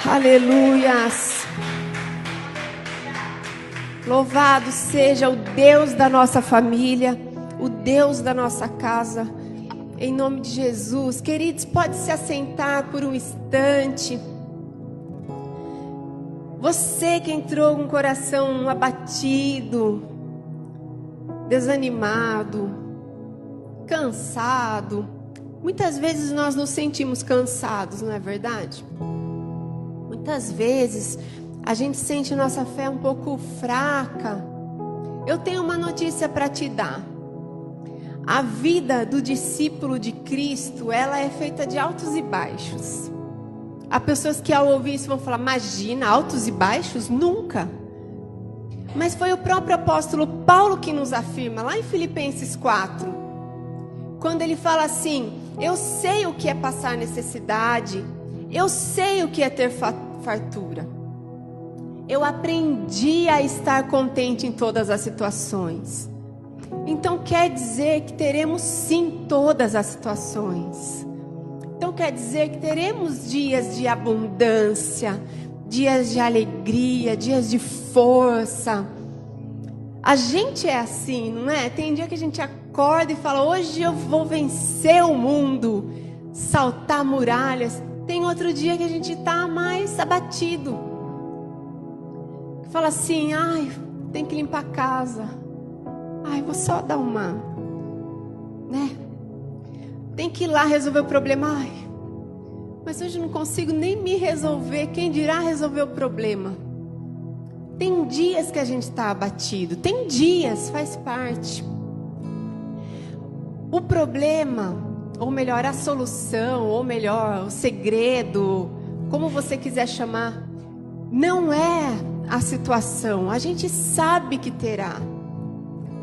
Aleluias. Louvado seja o Deus da nossa família, o Deus da nossa casa. Em nome de Jesus. Queridos, pode se assentar por um instante. Você que entrou com o coração abatido, desanimado, cansado. Muitas vezes nós nos sentimos cansados, não é verdade? Muitas vezes a gente sente nossa fé um pouco fraca. Eu tenho uma notícia para te dar. A vida do discípulo de Cristo, ela é feita de altos e baixos. Há pessoas que ao ouvir isso vão falar, imagina, altos e baixos? Nunca. Mas foi o próprio apóstolo Paulo que nos afirma, lá em Filipenses 4, quando ele fala assim, eu sei o que é passar necessidade, eu sei o que é ter fartura. Eu aprendi a estar contente em todas as situações. Então quer dizer que teremos sim todas as situações. Então quer dizer que teremos dias de abundância, dias de alegria, dias de força. A gente é assim, não é? Tem dia que a gente acorda e fala, hoje eu vou vencer o mundo, saltar muralhas. Tem outro dia que a gente está mais abatido. Fala assim, ai, tem que limpar a casa. Ai, vou só dar uma, né? Tem que ir lá resolver o problema. Ai, mas hoje eu não consigo nem me resolver. Quem dirá resolver o problema? Tem dias que a gente está abatido. Tem dias, faz parte. O problema, ou melhor, a solução, ou melhor, o segredo, como você quiser chamar, não é a situação. A gente sabe que terá.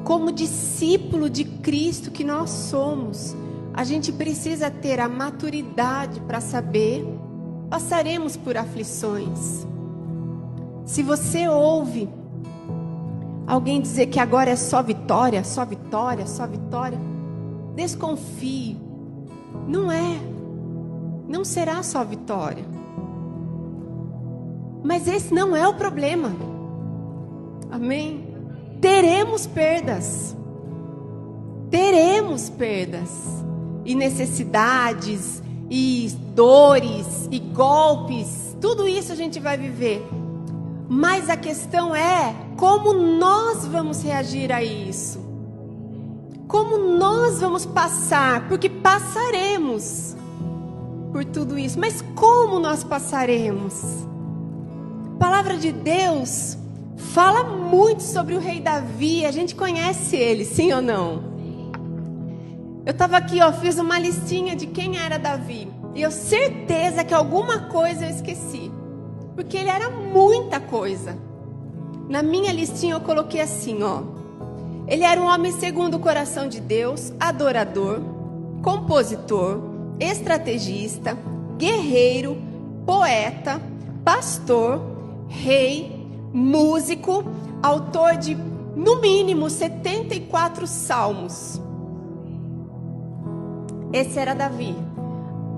Como discípulo de Cristo que nós somos, a gente precisa ter a maturidade para saber, passaremos por aflições. Se você ouve alguém dizer que agora é só vitória, só vitória, só vitória, desconfie. Não é. Não será só vitória. Mas esse não é o problema. Amém? Teremos perdas. Teremos perdas. E necessidades, e dores, e golpes. Tudo isso a gente vai viver. Mas a questão é como nós vamos reagir a isso. Como nós vamos passar, porque passaremos por tudo isso. Mas como nós passaremos? A palavra de Deus fala muito sobre o rei Davi. A gente conhece ele, sim ou não? Eu estava aqui, fiz uma listinha de quem era Davi. E eu certeza que alguma coisa eu esqueci. Porque ele era muita coisa. Na minha listinha eu coloquei assim, Ele era um homem segundo o coração de Deus, adorador, compositor, estrategista, guerreiro, poeta, pastor, rei, músico, autor de, no mínimo, 74 salmos. Esse era Davi.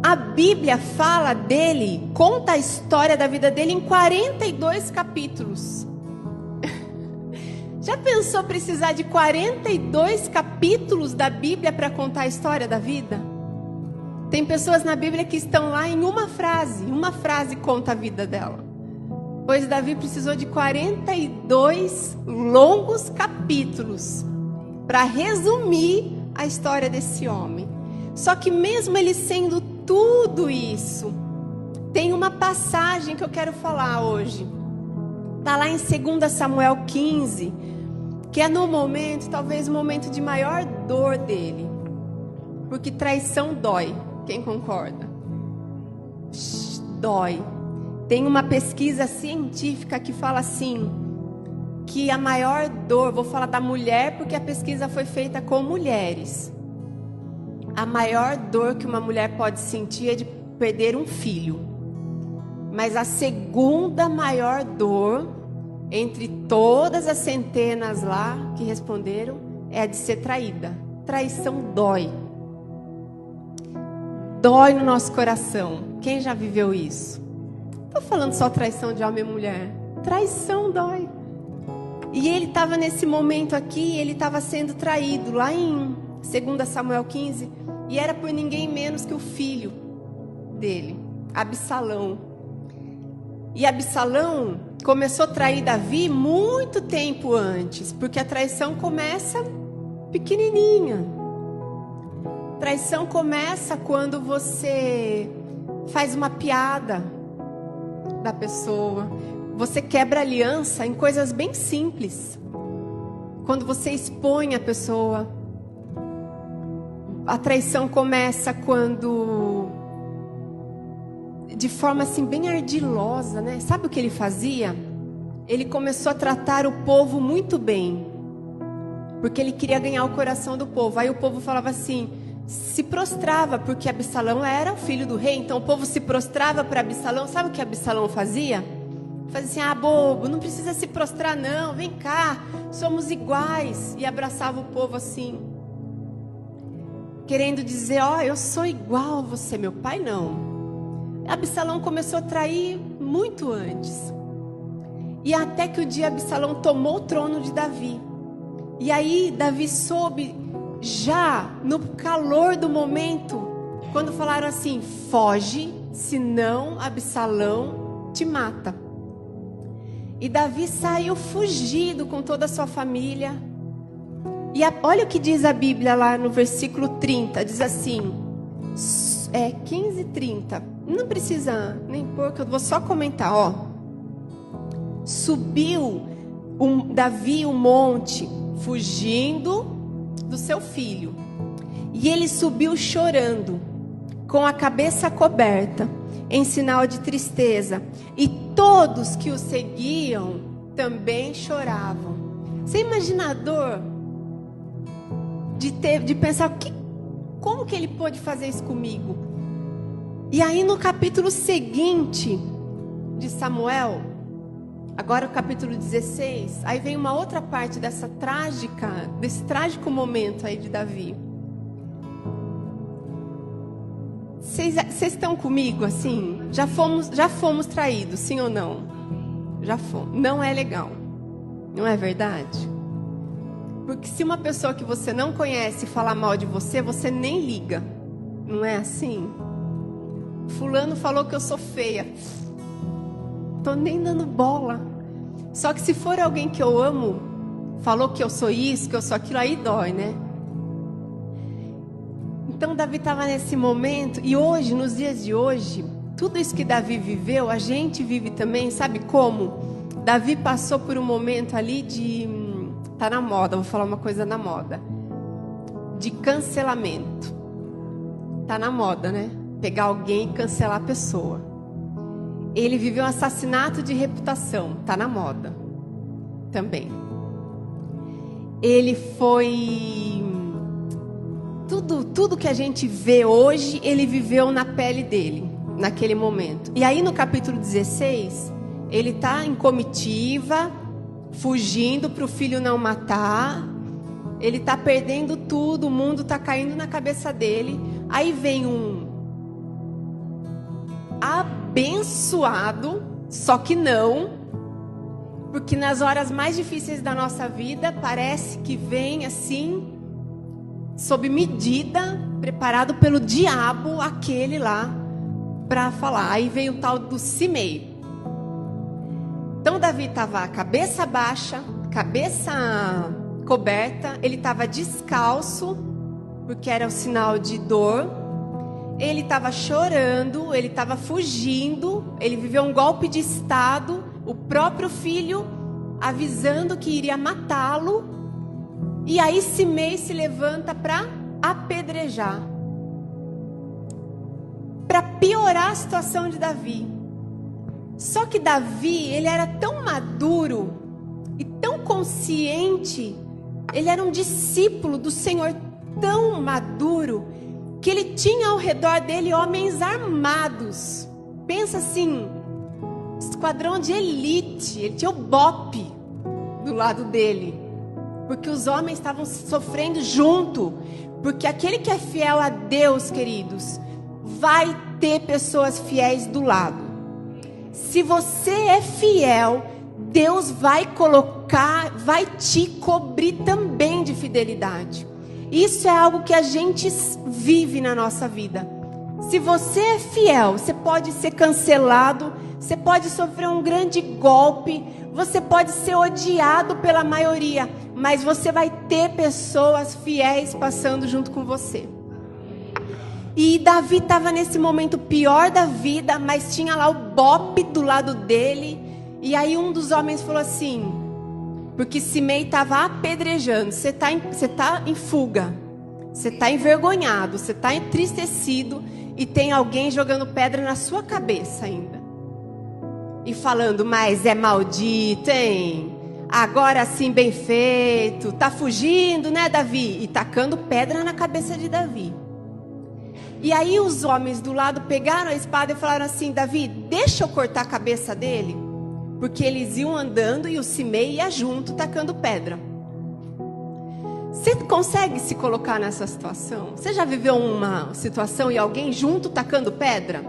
A Bíblia fala dele, conta a história da vida dele em 42 capítulos. Já pensou precisar de 42 capítulos da Bíblia para contar a história da vida? Tem pessoas na Bíblia que estão lá em uma frase conta a vida dela. Pois Davi precisou de 42 longos capítulos para resumir a história desse homem. Só que mesmo ele sendo tudo isso, tem uma passagem que eu quero falar hoje. Está lá em 2 Samuel 15, que é no momento, talvez o momento de maior dor dele. Porque traição dói, quem concorda? Dói. Tem uma pesquisa científica que fala assim, que a maior dor, vou falar da mulher porque a pesquisa foi feita com mulheres. A maior dor que uma mulher pode sentir é de perder um filho. Mas a segunda maior dor, entre todas as centenas lá que responderam, é a de ser traída. Traição dói. Dói no nosso coração. Quem já viveu isso? estou falando só traição de homem e mulher. Traição dói. E ele estava nesse momento aqui, ele estava sendo traído, lá em 2 Samuel 15, e era por ninguém menos que o filho dele, Absalão. E Absalão começou a trair Davi muito tempo antes, porque a traição começa pequenininha. Traição começa quando você faz uma piada da pessoa. Você quebra aliança em coisas bem simples. Quando você expõe a pessoa. A traição começa quando, de forma assim bem ardilosa, né? Sabe o que ele fazia? Ele começou a tratar o povo muito bem, porque ele queria ganhar o coração do povo. Aí o povo falava assim, se prostrava, porque Absalão era o filho do rei. Então o povo se prostrava para Absalão. Sabe o que Absalão fazia? Fazia assim, bobo, não precisa se prostrar não, vem cá, somos iguais. E abraçava o povo assim, querendo dizer, eu sou igual a você, meu pai não. Absalão começou a trair muito antes. E até que o dia Absalão tomou o trono de Davi. E aí Davi soube, já no calor do momento, quando falaram assim, foge, senão Absalão te mata. E Davi saiu fugido com toda a sua família. E olha o que diz a Bíblia lá no versículo 30. Diz assim, 15:30. Não precisa nem pôr, que eu vou só comentar, Subiu Davi o monte, fugindo do seu filho. E ele subiu chorando, com a cabeça coberta, em sinal de tristeza. E todos que o seguiam também choravam. Você imagina a dor de pensar, como que ele pôde fazer isso comigo? E aí no capítulo seguinte de Samuel, agora o capítulo 16, aí vem uma outra parte desse trágico momento aí de Davi. Vocês estão comigo assim? Já fomos traídos, sim ou não? Já fomos. Não é legal, não é verdade? Porque se uma pessoa que você não conhece falar mal de você, você nem liga. Não é assim? Fulano falou que eu sou feia. Tô nem dando bola. Só que se for alguém que eu amo, falou que eu sou isso, que eu sou aquilo, aí dói, né? Então Davi estava nesse momento. E hoje, nos dias de hoje, tudo isso que Davi viveu, a gente vive também. Sabe como? Davi passou por um momento ali de... Tá na moda, vou falar uma coisa na moda. De cancelamento. Tá na moda, né? Pegar alguém e cancelar a pessoa. Ele viveu um assassinato de reputação. Tá na moda. Também. Ele foi... Tudo que a gente vê hoje, ele viveu na pele dele, naquele momento. E aí no capítulo 16, ele está em comitiva, fugindo para o filho não matar. Ele está perdendo tudo, o mundo está caindo na cabeça dele. Aí vem um abençoado, só que não, porque nas horas mais difíceis da nossa vida, parece que vem assim... sob medida, preparado pelo diabo, aquele lá, para falar. Aí veio o tal do Simei. Então Davi estava cabeça baixa, cabeça coberta, ele estava descalço, porque era o sinal de dor. Ele estava chorando, ele estava fugindo, ele viveu um golpe de estado, o próprio filho avisando que iria matá-lo. E aí Simei se levanta para apedrejar, para piorar a situação de Davi. Só que Davi, ele era tão maduro e tão consciente, ele era um discípulo do Senhor tão maduro, que ele tinha ao redor dele homens armados. Pensa assim, esquadrão de elite, ele tinha o BOPE do lado dele. Porque os homens estavam sofrendo junto. Porque aquele que é fiel a Deus, queridos, vai ter pessoas fiéis do lado. Se você é fiel, Deus vai te cobrir também de fidelidade. Isso é algo que a gente vive na nossa vida. Se você é fiel, você pode ser cancelado, você pode sofrer um grande golpe, você pode ser odiado pela maioria, mas você vai ter pessoas fiéis passando junto com você. E Davi estava nesse momento pior da vida, mas tinha lá o bope do lado dele. E aí um dos homens falou assim, porque Simei estava apedrejando, você tá em fuga, você está envergonhado, você está entristecido, e tem alguém jogando pedra na sua cabeça ainda. E falando, mas é maldito, hein? Agora sim, bem feito. Tá fugindo, né, Davi? E tacando pedra na cabeça de Davi. E aí os homens do lado pegaram a espada e falaram assim, Davi, deixa eu cortar a cabeça dele. Porque eles iam andando e o Simei ia junto, tacando pedra. Você consegue se colocar nessa situação? Você já viveu uma situação e alguém junto tacando pedra?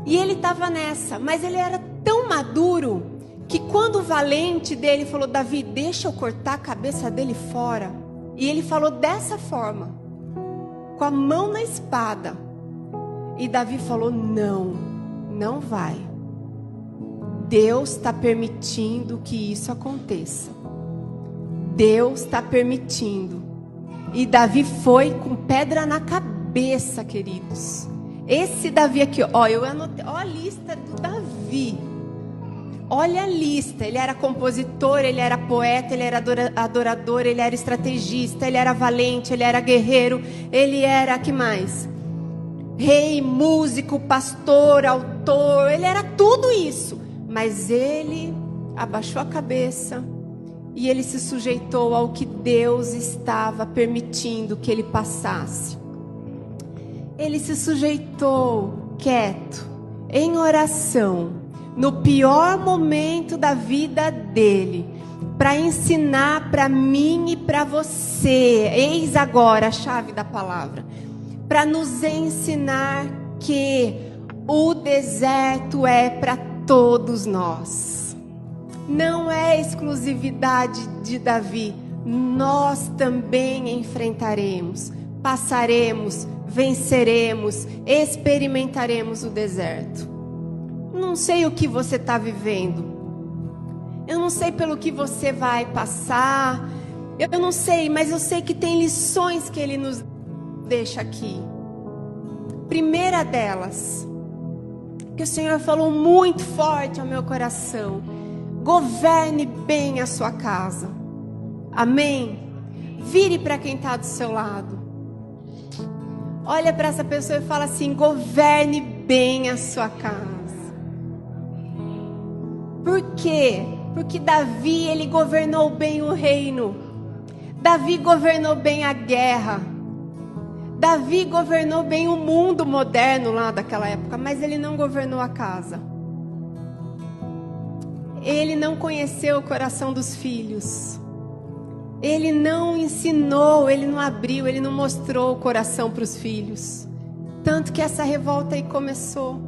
E ele estava nessa, mas ele era tão maduro que quando o valente dele falou, Davi, deixa eu cortar a cabeça dele fora. E ele falou dessa forma, com a mão na espada. E Davi falou, não vai. Deus está permitindo que isso aconteça. Deus está permitindo. E Davi foi com pedra na cabeça, queridos. Esse Davi aqui, ó, eu anotei, ó a lista do Davi. Olha a lista, ele era compositor, ele era poeta, ele era adorador, ele era estrategista, ele era valente, ele era guerreiro, ele era, que mais? Rei, músico, pastor, autor, ele era tudo isso. Mas ele abaixou a cabeça e ele se sujeitou ao que Deus estava permitindo que ele passasse. Ele se sujeitou quieto, em oração, no pior momento da vida dele, para ensinar para mim e para você, eis agora a chave da palavra, para nos ensinar que o deserto é para todos nós. Não é exclusividade de Davi. Nós também enfrentaremos, passaremos, venceremos, experimentaremos o deserto. Não sei o que você está vivendo. Eu não sei pelo que você vai passar. Eu não sei, mas eu sei que tem lições que Ele nos deixa aqui. Primeira delas, que o Senhor falou muito forte ao meu coração: governe bem a sua casa. Amém? Vire para quem está do seu lado. Olha para essa pessoa e fala assim: governe bem a sua casa. Por quê? Porque Davi, ele governou bem o reino. Davi governou bem a guerra. Davi governou bem o mundo moderno lá daquela época, mas ele não governou a casa. Ele não conheceu o coração dos filhos. Ele não ensinou, ele não abriu, ele não mostrou o coração para os filhos. Tanto que essa revolta aí começou.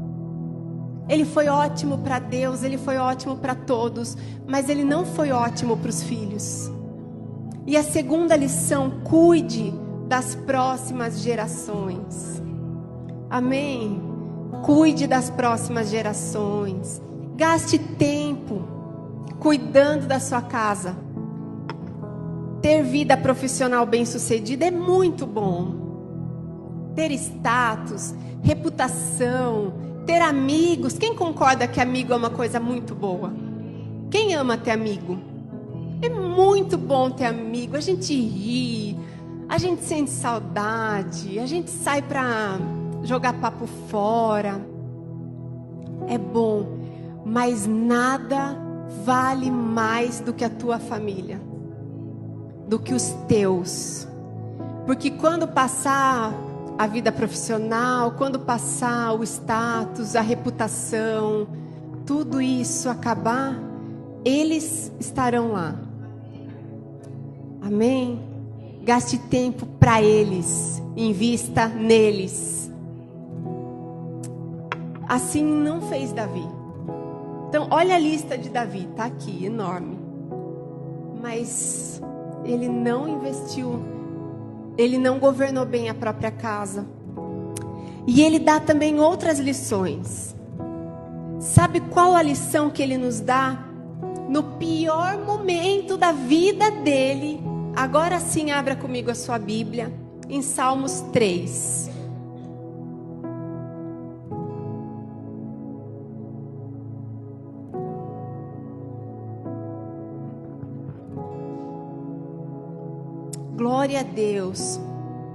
Ele foi ótimo para Deus, ele foi ótimo para todos, mas ele não foi ótimo para os filhos. E a segunda lição: cuide das próximas gerações. Amém? Cuide das próximas gerações. Gaste tempo cuidando da sua casa. Ter vida profissional bem-sucedida é muito bom. Ter status, reputação, ter amigos. Quem concorda que amigo é uma coisa muito boa? Quem ama ter amigo? É muito bom ter amigo. A gente ri, a gente sente saudade, a gente sai para jogar papo fora. É bom, mas nada vale mais do que a tua família, do que os teus. Porque quando passar a vida profissional, quando passar o status, a reputação, tudo isso acabar, eles estarão lá. Amém? Gaste tempo para eles, invista neles. assim não fez Davi. Então, olha a lista de Davi, está aqui, enorme. Mas ele não investiu, ele não governou bem a própria casa. E ele dá também outras lições. Sabe qual a lição que ele nos dá? No pior momento da vida dele. Agora sim, abra comigo a sua Bíblia, em Salmos 3. Glória a Deus.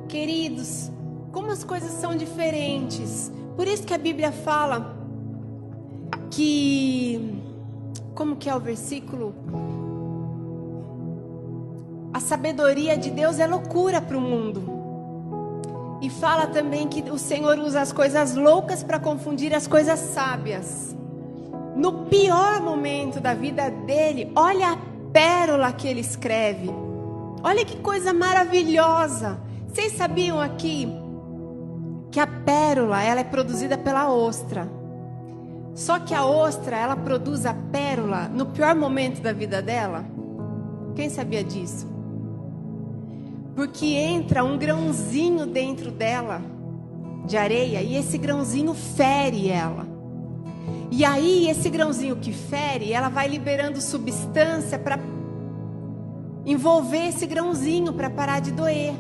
Queridos, como as coisas são diferentes. Por isso que a Bíblia fala que... Como que é o versículo? A sabedoria de Deus é loucura para o mundo. E fala também que o Senhor usa as coisas loucas para confundir as coisas sábias. No pior momento da vida dele, olha a pérola que ele escreve. Olha que coisa maravilhosa. Vocês sabiam aqui que a pérola, ela é produzida pela ostra. Só que a ostra, ela produz a pérola no pior momento da vida dela? Quem sabia disso? Porque entra um grãozinho dentro dela, de areia, e esse grãozinho fere ela. E aí, esse grãozinho que fere, ela vai liberando substância para envolver esse grãozinho para parar de doer.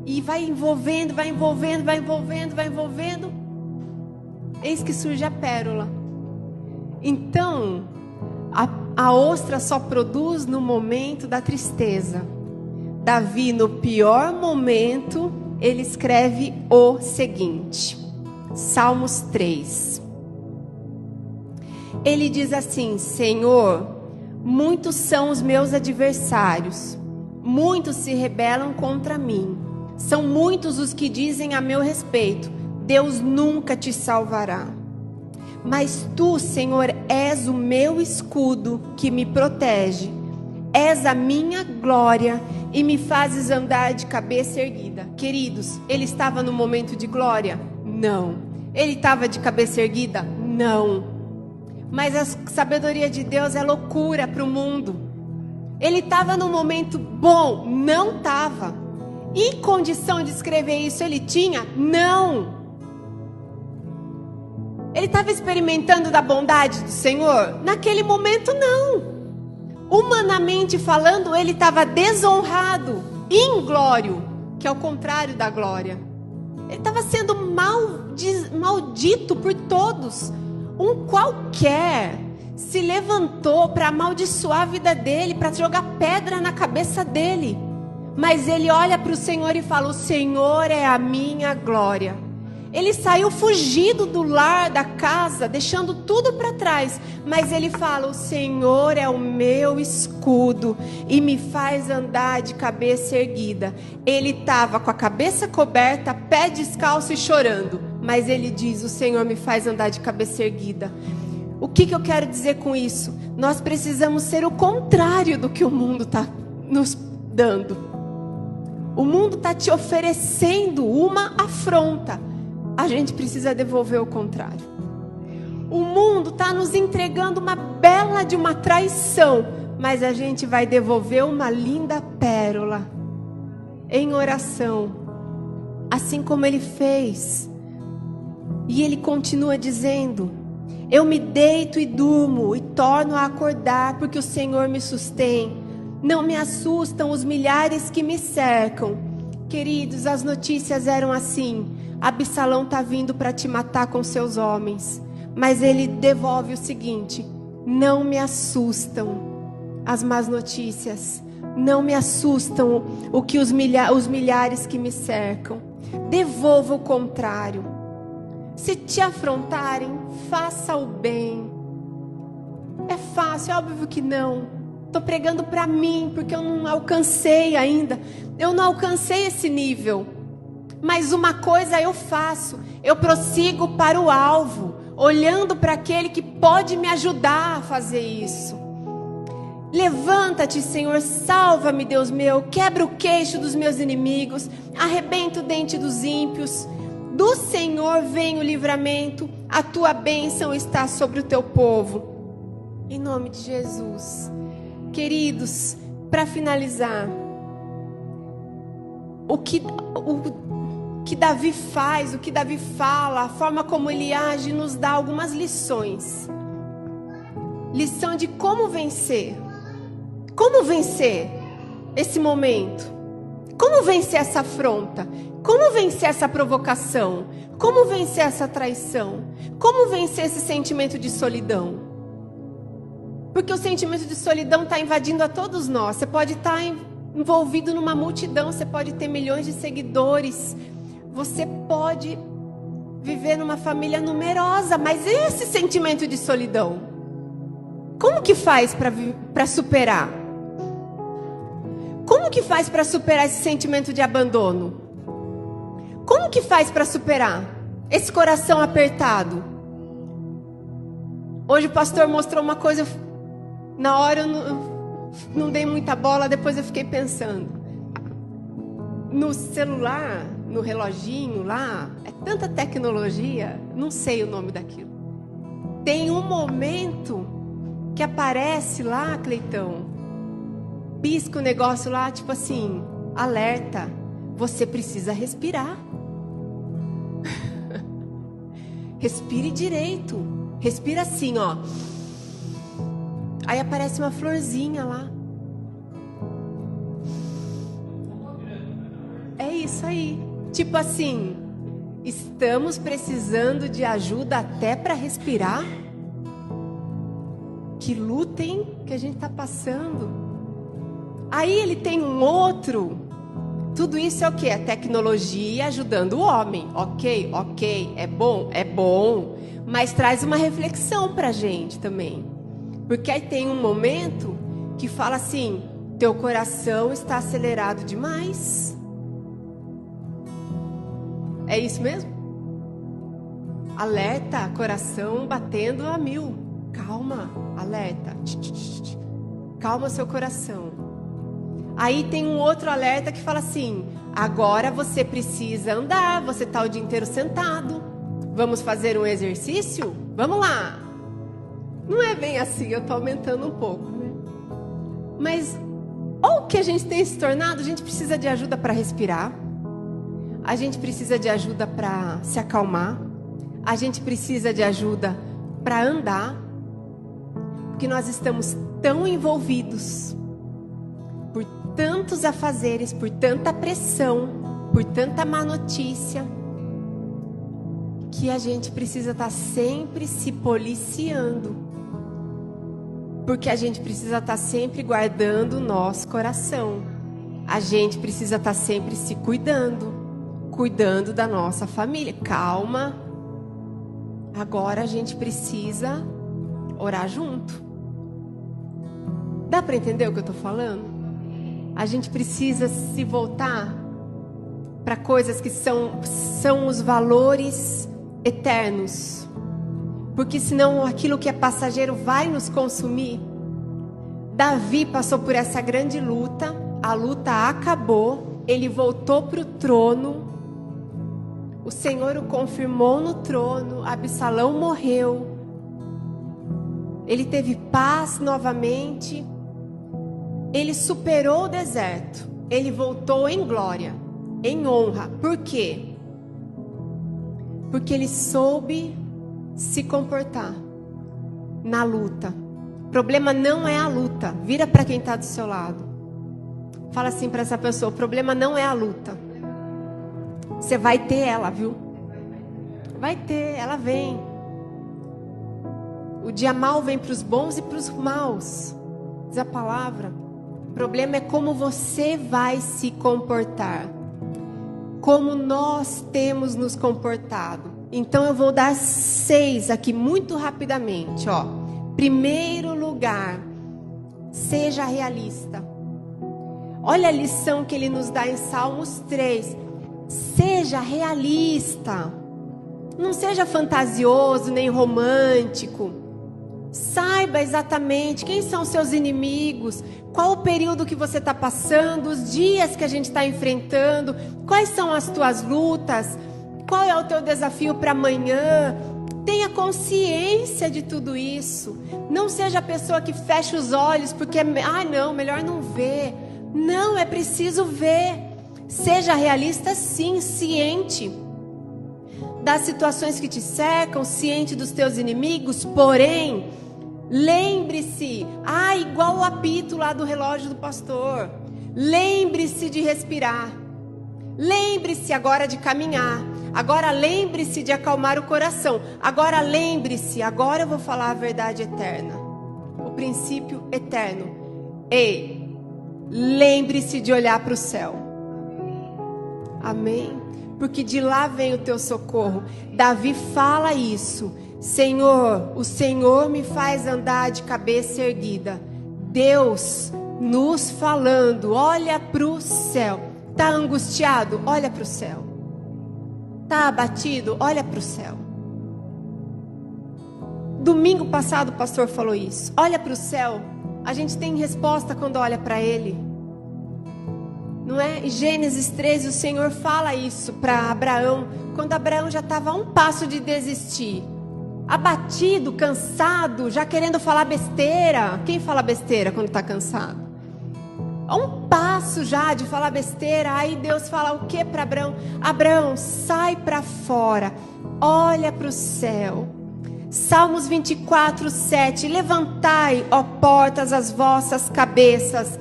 E vai envolvendo, vai envolvendo, vai envolvendo, vai envolvendo. Eis que surge a pérola. Então, a ostra só produz no momento da tristeza. Davi, no pior momento, ele escreve o seguinte. Salmos 3. Ele diz assim: Senhor, muitos são os meus adversários, muitos se rebelam contra mim. São muitos os que dizem a meu respeito: Deus nunca te salvará. Mas tu, Senhor, és o meu escudo que me protege. És a minha glória e me fazes andar de cabeça erguida. Queridos, ele estava no momento de glória? Não. Ele estava de cabeça erguida? Não. Mas a sabedoria de Deus é loucura para o mundo. Ele estava num momento bom? Não estava. E condição de escrever isso ele tinha? Não. Ele estava experimentando da bondade do Senhor? Naquele momento não. Humanamente falando, ele estava desonrado, inglório, que é o contrário da glória. Ele estava sendo maldito por todos. Um qualquer se levantou para amaldiçoar a vida dele, para jogar pedra na cabeça dele. Mas ele olha para o Senhor e fala: o Senhor é a minha glória. Ele saiu fugido do lar, da casa, deixando tudo para trás. Mas ele fala: o Senhor é o meu escudo e me faz andar de cabeça erguida. Ele estava com a cabeça coberta, pé descalço e chorando. Mas ele diz: o Senhor me faz andar de cabeça erguida. O que eu quero dizer com isso? Nós precisamos ser o contrário do que o mundo está nos dando. O mundo está te oferecendo uma afronta. A gente precisa devolver o contrário. O mundo está nos entregando uma bela de uma traição, mas a gente vai devolver uma linda pérola em oração, assim como ele fez. E ele continua dizendo: eu me deito e durmo e torno a acordar, porque o Senhor me sustém. Não me assustam os milhares que me cercam. Queridos, as notícias eram assim: Absalão está vindo para te matar com seus homens. Mas ele devolve o seguinte: não me assustam as más notícias. Não me assustam os milhares que me cercam. Devolva o contrário. Se te afrontarem, faça o bem. É fácil? É óbvio que não. Estou pregando para mim, porque eu não alcancei ainda. Eu não alcancei esse nível. Mas uma coisa eu faço: eu prossigo para o alvo, olhando para aquele que pode me ajudar a fazer isso. Levanta-te, Senhor, salva-me, Deus meu. Quebra o queixo dos meus inimigos, arrebenta o dente dos ímpios. Do Senhor vem o livramento, A tua bênção está sobre o teu povo. Em nome de Jesus. Queridos, para finalizar, o que Davi faz, o que Davi fala, a forma como ele age, nos dá algumas lições. Lição de como vencer. Como vencer esse momento? Como vencer essa afronta? Como vencer essa provocação? Como vencer essa traição? Como vencer esse sentimento de solidão? Porque o sentimento de solidão está invadindo a todos nós. Você pode estar envolvido numa multidão, você pode ter milhões de seguidores, você pode viver numa família numerosa, mas esse sentimento de solidão, como que faz para superar? Como que faz para superar esse sentimento de abandono? Como que faz para superar esse coração apertado? Hoje o pastor mostrou uma coisa, na hora eu não dei muita bola, depois eu fiquei pensando. No celular, no reloginho lá, é tanta tecnologia, não sei o nome daquilo. Tem um momento que aparece lá, Cleitão, pisca o negócio lá, tipo assim, alerta, você precisa respirar. Respire direito. Respira assim, ó. Aí aparece uma florzinha lá. É isso aí. Tipo assim, estamos precisando de ajuda até para respirar? Que luta, hein, que a gente está passando. Aí ele tem um outro. Tudo isso é o quê? É tecnologia ajudando o homem. Ok, é bom, mas traz uma reflexão pra gente também. Porque aí tem um momento que fala assim, teu coração está acelerado demais. É isso mesmo? Alerta, coração batendo a 1000. Calma, alerta. Calma seu coração. Aí tem um outro alerta que fala assim, agora você precisa andar, você está o dia inteiro sentado. Vamos fazer um exercício? Vamos lá. Não é bem assim, eu estou aumentando um pouco, né? Mas olha o que a gente tem se tornado. A gente precisa de ajuda para respirar. A gente precisa de ajuda para se acalmar. A gente precisa de ajuda para andar. Porque nós estamos tão envolvidos por tantos afazeres, por tanta pressão, por tanta má notícia, que a gente precisa estar sempre se policiando. Porque a gente precisa estar sempre guardando o nosso coração. A gente precisa estar sempre se cuidando da nossa família. Calma. Agora a gente precisa orar junto. Dá para entender o que eu estou falando? A gente precisa se voltar para coisas que são os valores eternos. Porque senão aquilo que é passageiro vai nos consumir. Davi passou por essa grande luta. A luta acabou. Ele voltou para o trono. O Senhor o confirmou no trono. Absalão morreu. Ele teve paz novamente. Ele superou o deserto. Ele voltou em glória, em honra. Por quê? Porque ele soube se comportar na luta. O problema não é a luta. Vira para quem está do seu lado. Fala assim para essa pessoa: o problema não é a luta. Você vai ter ela, viu? Vai ter, ela vem. O dia mau vem para os bons e para os maus. Diz a palavra. O problema é como você vai se comportar. Como nós temos nos comportado. Então eu vou dar 6 aqui muito rapidamente, ó. Primeiro lugar, seja realista. Olha a lição que ele nos dá em Salmos 3. Seja realista. Não seja fantasioso nem romântico. Saiba exatamente quem são seus inimigos, qual o período que você está passando, os dias que a gente está enfrentando, quais são as tuas lutas, qual é o teu desafio para amanhã, Tenha consciência de tudo isso. Não seja a pessoa que fecha os olhos porque, não, melhor não ver. Não, é preciso ver. Seja realista, sim, ciente das situações que te cercam, ciente dos teus inimigos, porém, lembre-se, igual o apito lá do relógio do pastor. Lembre-se de respirar. Lembre-se agora de caminhar. Agora lembre-se de acalmar o coração. Agora lembre-se, agora eu vou falar a verdade eterna. O princípio eterno. Ei, lembre-se de olhar para o céu. Amém? Porque de lá vem o teu socorro. Davi fala isso. Senhor, o Senhor me faz andar de cabeça erguida. Deus nos falando, olha para o céu. Está angustiado? Olha para o céu. Está abatido? Olha para o céu. Domingo passado o pastor falou isso. Olha para o céu. A gente tem resposta quando olha para Ele. Não é? Em Gênesis 13 o Senhor fala isso para Abraão. Quando Abraão já estava a um passo de desistir. Abatido, cansado, já querendo falar besteira. Quem fala besteira quando está cansado? A um passo já de falar besteira. Aí Deus fala o que para Abraão? Abraão, sai para fora, olha para o céu. Salmos 24, 7. Levantai, ó portas, as vossas cabeças,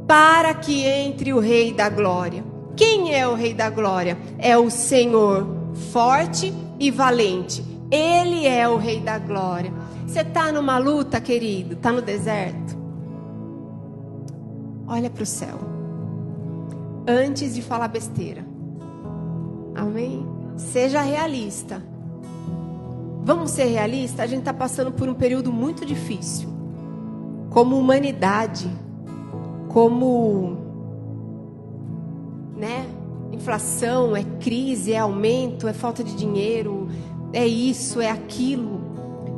para que entre o Rei da Glória. Quem é o Rei da Glória? É o Senhor, forte e valente. Ele é o Rei da Glória. Você está numa luta, querido? Está no deserto? Olha para o céu. Antes de falar besteira. Amém? Seja realista. Vamos ser realistas? A gente está passando por um período muito difícil. Como humanidade. Como... inflação, é crise, é aumento, é falta de dinheiro, é isso, é aquilo.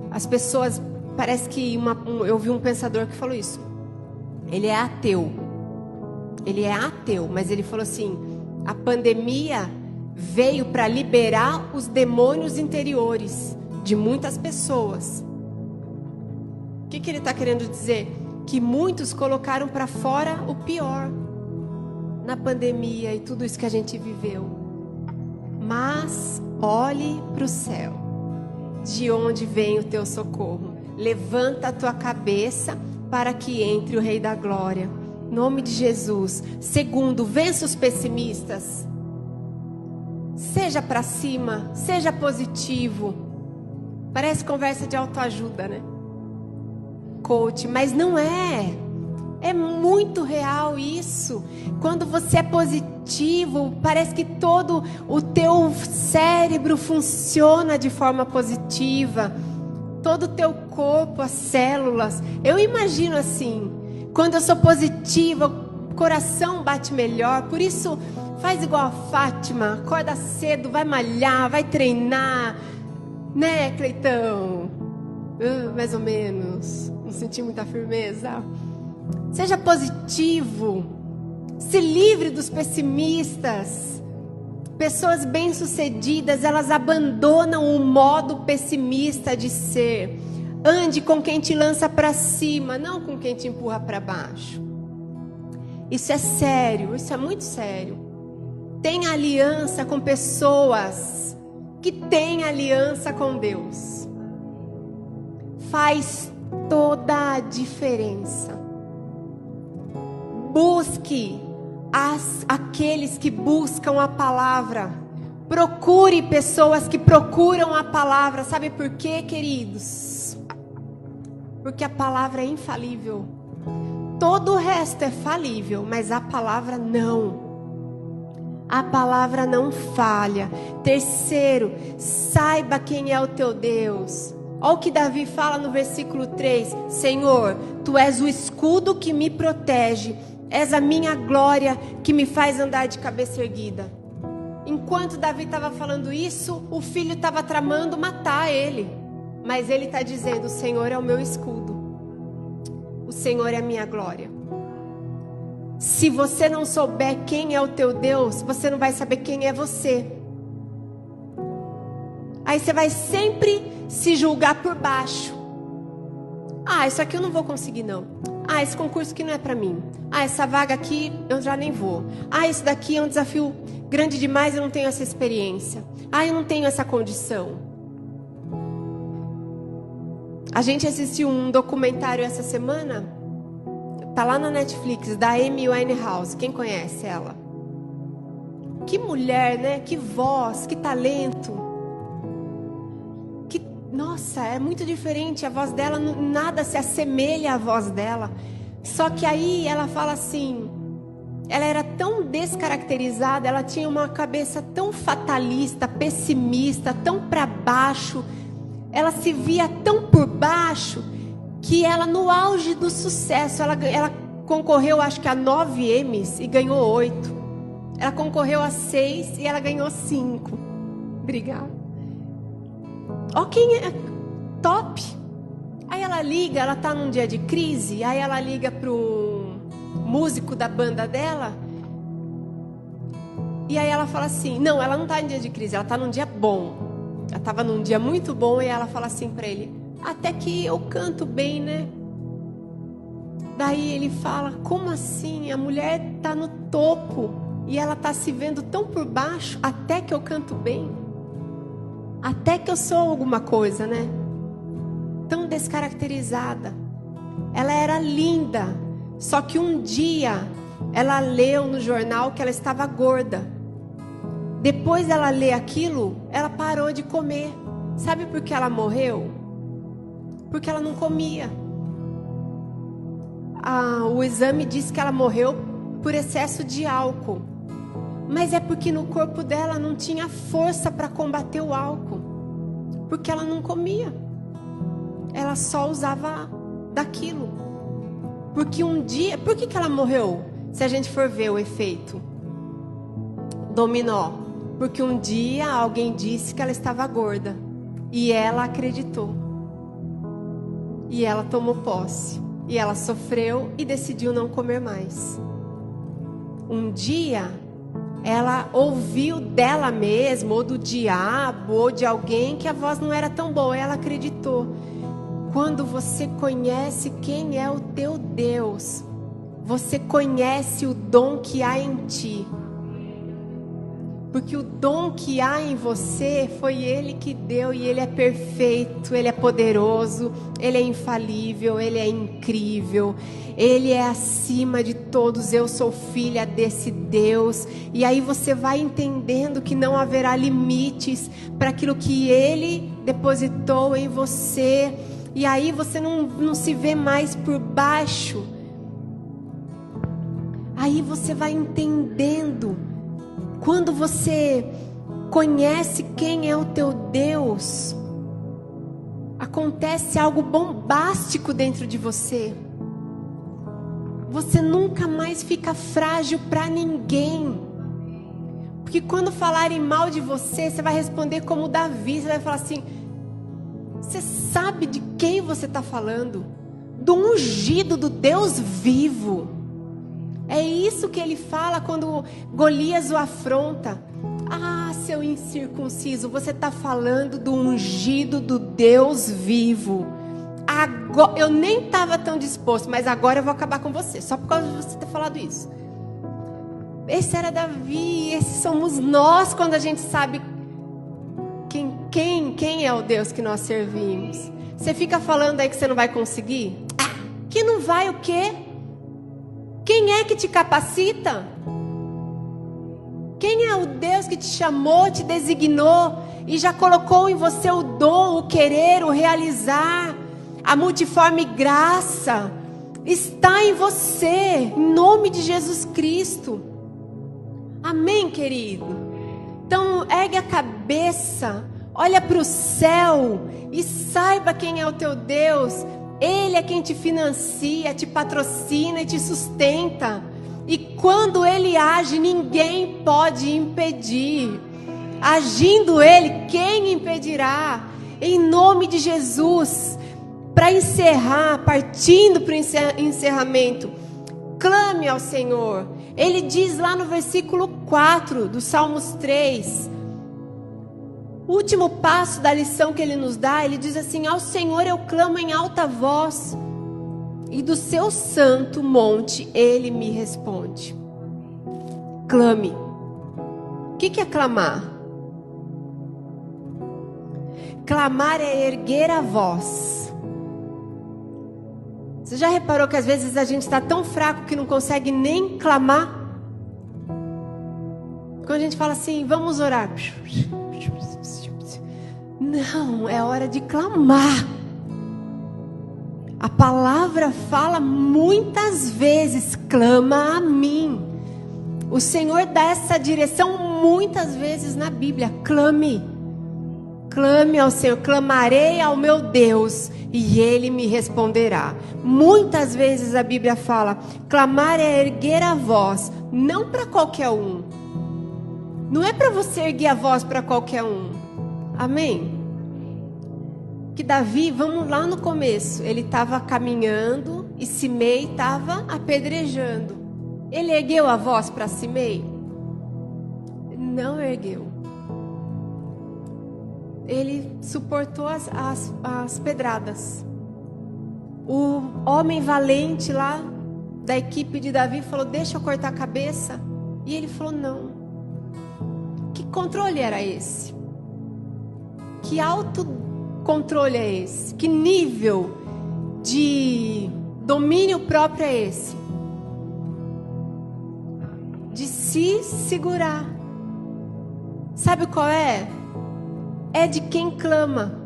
As pessoas... Parece que eu vi um pensador que falou isso. Ele é ateu. Ele é ateu, mas ele falou assim: a pandemia veio para liberar os demônios interiores de muitas pessoas. O que ele está querendo dizer? Que muitos colocaram para fora o pior na pandemia e tudo isso que a gente viveu. Mas olhe para o céu, de onde vem o teu socorro. Levanta a tua cabeça para que entre o Rei da Glória. Em nome de Jesus. Segundo, vença os pessimistas. Seja para cima, seja positivo. Parece conversa de autoajuda, né? Coach, mas não é. É muito real isso. Quando você é positivo, parece que todo o teu cérebro funciona de forma positiva. Todo o teu corpo, as células. Eu imagino assim, quando eu sou positiva, o coração bate melhor. Por isso, faz igual a Fátima. Acorda cedo, vai malhar, vai treinar. Né, Cleitão? Mais ou menos. Não senti muita firmeza. Seja positivo. Se livre dos pessimistas. Pessoas bem-sucedidas, elas abandonam o modo pessimista de ser. Ande com quem te lança para cima, não com quem te empurra para baixo. Isso é sério, isso é muito sério. Tenha aliança com pessoas que têm aliança com Deus. Faz toda a diferença. Busque aqueles que buscam a palavra. Procure pessoas que procuram a palavra. Sabe por quê, queridos? Porque a palavra é infalível. Todo o resto é falível, mas a palavra não. A palavra não falha. Terceiro, saiba quem é o teu Deus. Olha o que Davi fala no versículo 3. Senhor, tu és o escudo que me protege. És a minha glória que me faz andar de cabeça erguida. Enquanto Davi estava falando isso, o filho estava tramando matar ele. Mas ele está dizendo: o Senhor é o meu escudo. O Senhor é a minha glória. Se você não souber quem é o teu Deus, você não vai saber quem é você. Aí você vai sempre se julgar por baixo. Ah, isso aqui eu não vou conseguir não. Ah, esse concurso aqui não é para mim. Ah, essa vaga aqui eu já nem vou. Ah, isso daqui é um desafio grande demais, eu não tenho essa experiência. Ah, eu não tenho essa condição. A gente assistiu um documentário essa semana, tá lá na Netflix, da Amy Winehouse. Quem conhece ela? Que mulher, né? Que voz, que talento. Nossa, é muito diferente. A voz dela, nada se assemelha à voz dela. Só que aí ela fala assim, ela era tão descaracterizada, ela tinha uma cabeça tão fatalista, pessimista, tão para baixo. Ela se via tão por baixo que ela, no auge do sucesso, ela concorreu acho que a 9 Emmys e ganhou 8. Ela concorreu a 6 e ela ganhou 5. Obrigada. Ó, quem é top. Aí ela liga, ela tá num dia de crise. Aí ela liga pro músico da banda dela. E aí ela fala assim, não, ela não tá em dia de crise, ela tá num dia bom. Ela tava num dia muito bom. E ela fala assim pra ele, até que eu canto bem, né? Daí ele fala, como assim? A mulher tá no topo e ela tá se vendo tão por baixo. Até que eu canto bem. Até que eu sou alguma coisa, né? Tão descaracterizada. Ela era linda. Só que um dia ela leu no jornal que ela estava gorda. Depois ela lê aquilo, ela parou de comer. Sabe por que ela morreu? Porque ela não comia. O exame diz que ela morreu por excesso de álcool. Mas é porque no corpo dela não tinha força para combater o álcool. Porque ela não comia. Ela só usava daquilo. Porque um dia... Por que ela morreu? Se a gente for ver o efeito dominó. Porque um dia alguém disse que ela estava gorda. E ela acreditou. E ela tomou posse. E ela sofreu e decidiu não comer mais. Um dia... ela ouviu dela mesma, ou do diabo, ou de alguém, que a voz não era tão boa. Ela acreditou. Quando você conhece quem é o teu Deus, você conhece o dom que há em ti. Porque o dom que há em você foi Ele que deu, e Ele é perfeito, Ele é poderoso, Ele é infalível, Ele é incrível, Ele é acima de todos. Eu sou filha desse Deus. E aí você vai entendendo que não haverá limites para aquilo que Ele depositou em você. E aí você não se vê mais por baixo. Aí você vai entendendo. Quando você conhece quem é o teu Deus, acontece algo bombástico dentro de você. Você nunca mais fica frágil para ninguém. Porque quando falarem mal de você, você vai responder como Davi. Você vai falar assim, você sabe de quem você está falando? Do ungido, do Deus vivo. É isso que ele fala quando Golias o afronta. Ah, seu incircunciso, você está falando do ungido do Deus vivo. Agora, eu nem estava tão disposto, mas agora eu vou acabar com você, só por causa de você ter falado isso. Esse era Davi, esses somos nós quando a gente sabe quem é o Deus que nós servimos. Você fica falando aí que você não vai conseguir? Que não vai o quê? Quem é que te capacita? Quem é o Deus que te chamou, te designou e já colocou em você o dom, o querer, o realizar, a multiforme graça? Está em você, em nome de Jesus Cristo. Amém, querido? Então, ergue a cabeça, olha para o céu e saiba quem é o teu Deus. Ele é quem te financia, te patrocina e te sustenta. E quando Ele age, ninguém pode impedir. Agindo Ele, quem impedirá? Em nome de Jesus. Para encerrar, partindo para o encerramento, clame ao Senhor. Ele diz lá no versículo 4 do Salmos 3: O último passo da lição que ele nos dá, ele diz assim: ao Senhor eu clamo em alta voz, e do seu santo monte ele me responde. Clame. O que é clamar? Clamar é erguer a voz. Você já reparou que às vezes a gente está tão fraco que não consegue nem clamar? Quando a gente fala assim, vamos orar. Não, é hora de clamar. A palavra fala muitas vezes, clama a mim. O Senhor dá essa direção muitas vezes na Bíblia. Clame. Clame ao Senhor, clamarei ao meu Deus e Ele me responderá. Muitas vezes a Bíblia fala, clamar é erguer a voz, não para qualquer um. Não é para você erguer a voz para qualquer um. Amém? Que Davi, vamos lá no começo, ele estava caminhando e Simei estava apedrejando. Ele ergueu a voz para Simei? Não ergueu. Ele suportou as pedradas. O homem valente lá da equipe de Davi falou, deixa eu cortar a cabeça. E ele falou, não. Que controle era esse? Que autocontrole é esse? Que nível de domínio próprio é esse? De se segurar. Sabe qual é? É de quem clama.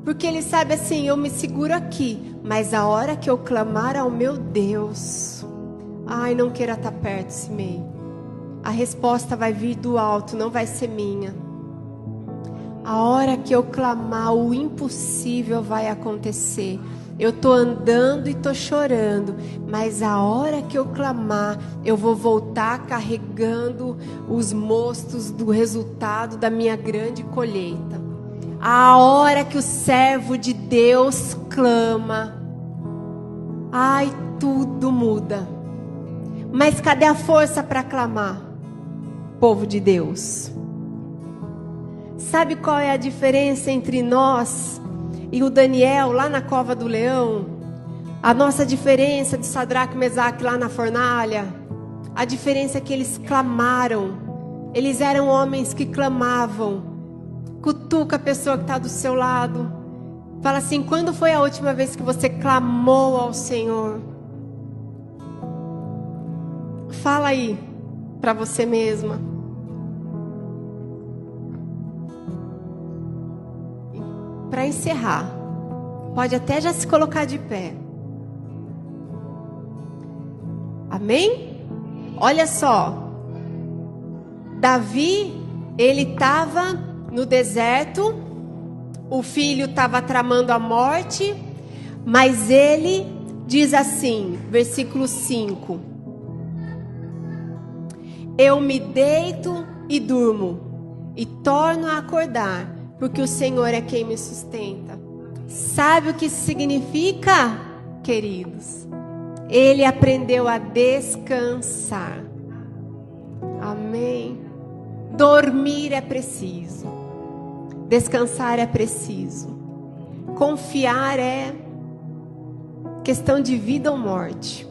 Porque ele sabe assim, eu me seguro aqui, mas a hora que eu clamar ao meu Deus, ai, não queira estar perto, Simei. A resposta vai vir do alto, não vai ser minha. A hora que eu clamar, o impossível vai acontecer. Eu estou andando e estou chorando, mas a hora que eu clamar, eu vou voltar carregando os mostos do resultado da minha grande colheita. A hora que o servo de Deus clama, ai, tudo muda. Mas cadê a força para clamar? Povo de Deus. Sabe qual é a diferença entre nós e o Daniel lá na cova do leão? A nossa diferença de Sadraque e Mesaque lá na fornalha? A diferença é que eles clamaram. Eles eram homens que clamavam. Cutuca a pessoa que está do seu lado. Fala assim, quando foi a última vez que você clamou ao Senhor? Fala aí para você mesma. Para encerrar, pode até já se colocar de pé. Amém? Olha só. Davi, ele estava no deserto. O filho estava tramando a morte. Mas ele diz assim, versículo 5. Eu me deito e durmo, e torno a acordar, porque o Senhor é quem me sustenta. Sabe o que isso significa, queridos? Ele aprendeu a descansar. Amém? Dormir é preciso. Descansar é preciso. Confiar é questão de vida ou morte.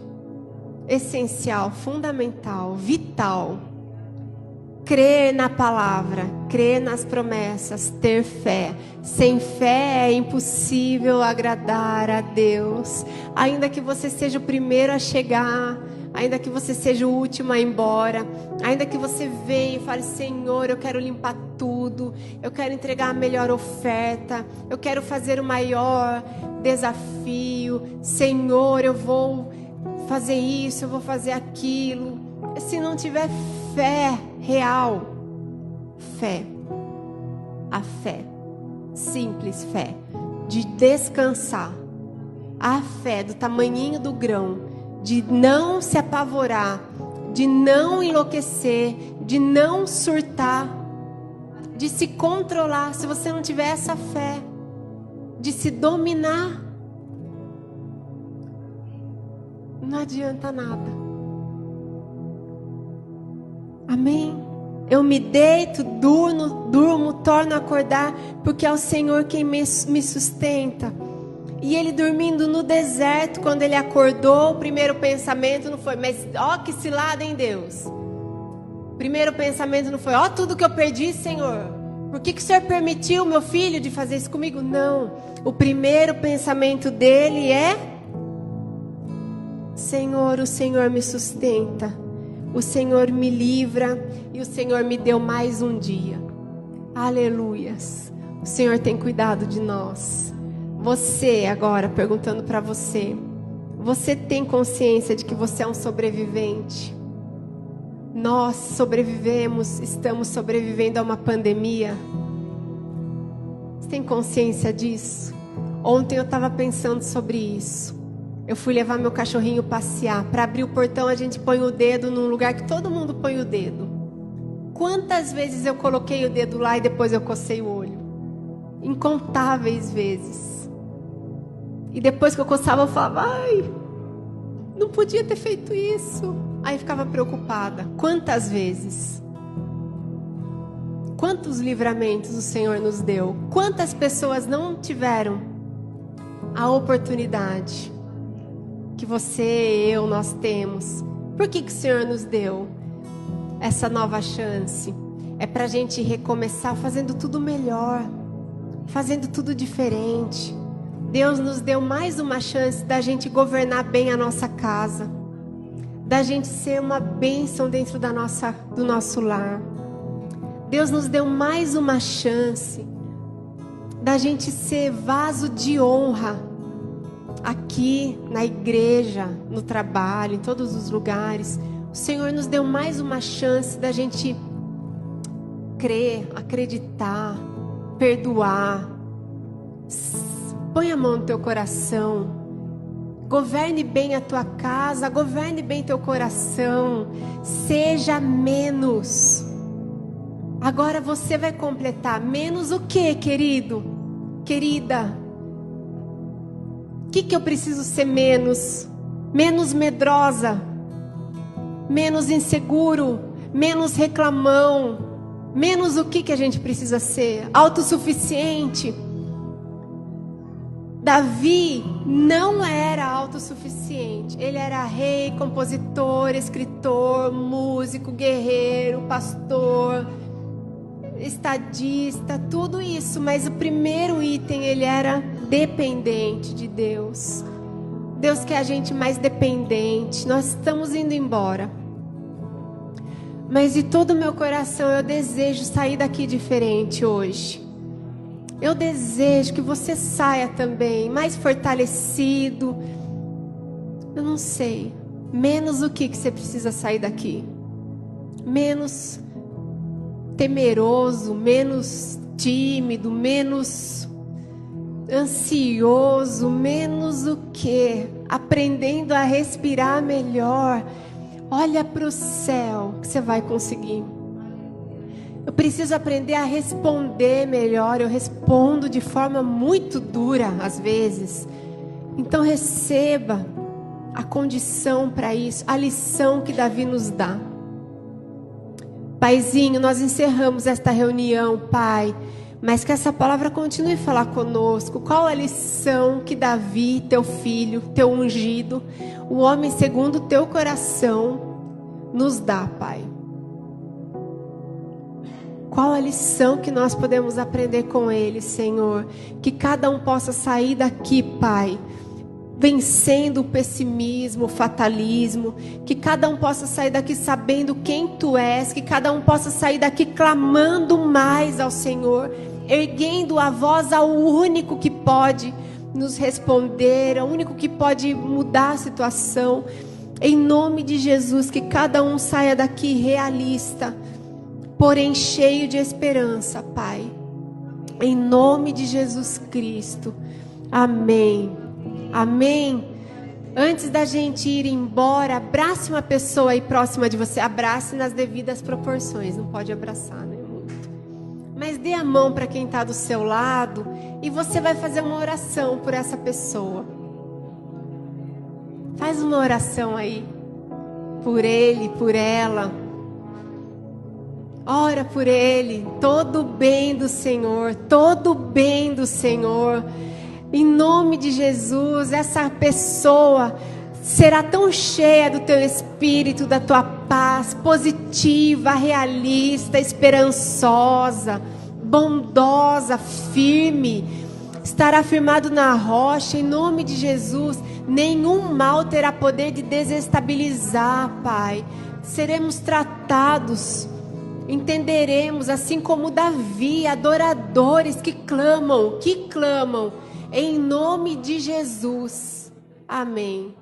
Essencial, fundamental, vital. Crer na palavra, crer nas promessas, ter fé. Sem fé é impossível agradar a Deus. Ainda que você seja o primeiro a chegar, ainda que você seja o último a ir embora, ainda que você venha e fale, Senhor, eu quero limpar tudo, eu quero entregar a melhor oferta, eu quero fazer o maior desafio, Senhor, eu vou fazer isso, eu vou fazer aquilo. Se não tiver fé real, fé, a fé, simples fé, de descansar, a fé do tamanhinho do grão, de não se apavorar, de não enlouquecer, de não surtar, de se controlar. Se você não tiver essa fé, de se dominar, não adianta nada. Amém? Eu me deito, durmo, torno a acordar, porque é o Senhor quem me sustenta. E ele dormindo no deserto, quando ele acordou, o primeiro pensamento não foi, mas ó que cilada em Deus. O primeiro pensamento não foi, ó tudo que eu perdi, Senhor. Por que o Senhor permitiu, meu filho, de fazer isso comigo? Não. O primeiro pensamento dele é: Senhor, o Senhor me sustenta. O Senhor me livra e o Senhor me deu mais um dia. Aleluias. O Senhor tem cuidado de nós. Você agora, perguntando para você, você tem consciência de que você é um sobrevivente? Nós sobrevivemos, estamos sobrevivendo a uma pandemia. Você tem consciência disso? Ontem eu estava pensando sobre isso. Eu fui levar meu cachorrinho passear. Para abrir o portão a gente põe o dedo num lugar que todo mundo põe o dedo. Quantas vezes eu coloquei o dedo lá e depois eu cocei o olho? Incontáveis vezes. E depois que eu coçava eu falava, ai, não podia ter feito isso. Aí ficava preocupada. Quantas vezes? Quantos livramentos o Senhor nos deu? Quantas pessoas não tiveram a oportunidade que você e eu, nós temos? Por que o Senhor nos deu essa nova chance? É para a gente recomeçar fazendo tudo melhor, fazendo tudo diferente. Deus nos deu mais uma chance da gente governar bem a nossa casa, da gente ser uma bênção dentro do nosso lar. Deus nos deu mais uma chance da gente ser vaso de honra aqui na igreja, no trabalho, em todos os lugares. O Senhor nos deu mais uma chance da gente crer, acreditar, perdoar. Põe a mão no teu coração. Governe bem a tua casa, governe bem teu coração. Seja menos. Agora você vai completar. Menos o que, querido? Querida? O que eu preciso ser menos? Menos medrosa. Menos inseguro. Menos reclamão. Menos o que a gente precisa ser? Autossuficiente. Davi não era autossuficiente. Ele era rei, compositor, escritor, músico, guerreiro, pastor, estadista, tudo isso. Mas o primeiro item, ele era dependente de Deus. Deus quer a gente mais dependente. Nós estamos indo embora. Mas de todo o meu coração eu desejo sair daqui diferente hoje. Eu desejo que você saia também mais fortalecido. Eu não sei. Menos o que você precisa sair daqui? Menos temeroso, menos tímido, menos ansioso, menos o que? Aprendendo a respirar melhor. Olha para o céu que você vai conseguir. Eu preciso aprender a responder melhor. Eu respondo de forma muito dura às vezes. Então receba a condição para isso, a lição que Davi nos dá. Paizinho, nós encerramos esta reunião, Pai, mas que essa palavra continue a falar conosco. Qual a lição que Davi, teu filho, teu ungido, o homem segundo o teu coração, nos dá, Pai? Qual a lição que nós podemos aprender com ele, Senhor? Que cada um possa sair daqui, Pai, vencendo o pessimismo, o fatalismo. Que cada um possa sair daqui sabendo quem Tu és. Que cada um possa sair daqui clamando mais ao Senhor, erguendo a voz ao único que pode nos responder, ao único que pode mudar a situação. Em nome de Jesus, que cada um saia daqui realista, porém cheio de esperança, Pai. Em nome de Jesus Cristo. Amém. Amém. Antes da gente ir embora, abrace uma pessoa aí próxima de você. Abrace nas devidas proporções. Não pode abraçar, né? Muito. Mas dê a mão para quem está do seu lado e você vai fazer uma oração por essa pessoa. Faz uma oração aí. Por ele, por ela. Ora por ele, todo o bem do Senhor, todo o bem do Senhor. Em nome de Jesus, essa pessoa será tão cheia do teu Espírito, da tua paz, positiva, realista, esperançosa, bondosa, firme. Estará firmado na rocha, em nome de Jesus. Nenhum mal terá poder de desestabilizar, Pai. Seremos tratados, entenderemos, assim como Davi, adoradores que clamam, em nome de Jesus. Amém.